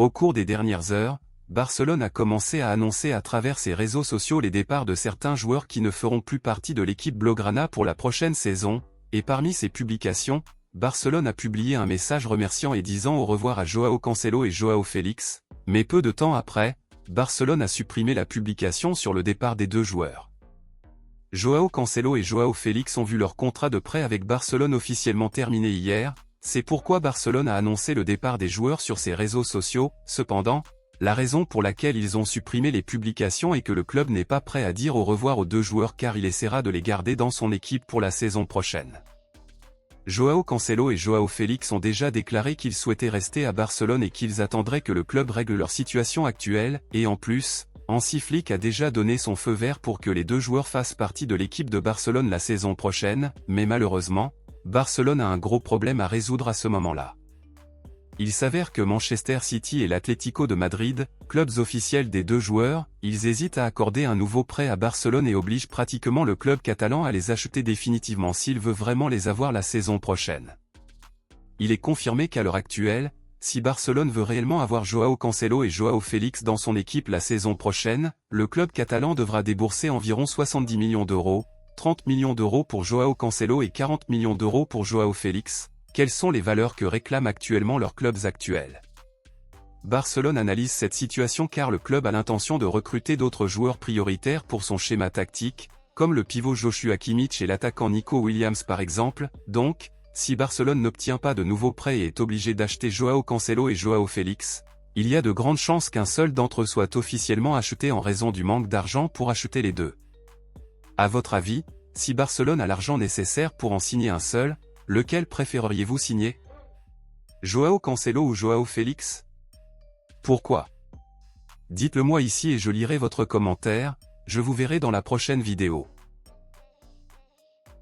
Au cours des dernières heures, Barcelone a commencé à annoncer à travers ses réseaux sociaux les départs de certains joueurs qui ne feront plus partie de l'équipe Blaugrana pour la prochaine saison, et parmi ces publications, Barcelone a publié un message remerciant et disant au revoir à Joao Cancelo et Joao Félix, mais peu de temps après, Barcelone a supprimé la publication sur le départ des deux joueurs. Joao Cancelo et Joao Félix ont vu leur contrat de prêt avec Barcelone officiellement terminé hier, c'est pourquoi Barcelone a annoncé le départ des joueurs sur ses réseaux sociaux. Cependant, la raison pour laquelle ils ont supprimé les publications est que le club n'est pas prêt à dire au revoir aux deux joueurs car il essaiera de les garder dans son équipe pour la saison prochaine. Joao Cancelo et Joao Félix ont déjà déclaré qu'ils souhaitaient rester à Barcelone et qu'ils attendraient que le club règle leur situation actuelle, et en plus, Hansi Flick a déjà donné son feu vert pour que les deux joueurs fassent partie de l'équipe de Barcelone la saison prochaine, mais malheureusement, Barcelone a un gros problème à résoudre à ce moment-là. Il s'avère que Manchester City et l'Atlético de Madrid, clubs officiels des deux joueurs, ils hésitent à accorder un nouveau prêt à Barcelone et obligent pratiquement le club catalan à les acheter définitivement s'il veut vraiment les avoir la saison prochaine. Il est confirmé qu'à l'heure actuelle, si Barcelone veut réellement avoir Joao Cancelo et Joao Félix dans son équipe la saison prochaine, le club catalan devra débourser environ 70 millions d'euros, 30 millions d'euros pour Joao Cancelo et 40 millions d'euros pour Joao Félix. Quelles sont les valeurs que réclament actuellement leurs clubs actuels? Barcelone analyse cette situation car le club a l'intention de recruter d'autres joueurs prioritaires pour son schéma tactique, comme le pivot Joshua Kimmich et l'attaquant Nico Williams par exemple. Donc, si Barcelone n'obtient pas de nouveaux prêts et est obligé d'acheter Joao Cancelo et Joao Félix, il y a de grandes chances qu'un seul d'entre eux soit officiellement acheté en raison du manque d'argent pour acheter les deux. À votre avis, si Barcelone a l'argent nécessaire pour en signer un seul, lequel préféreriez-vous signer? Joao Cancelo ou Joao Félix? Pourquoi? Dites-le moi ici et je lirai votre commentaire, je vous verrai dans la prochaine vidéo.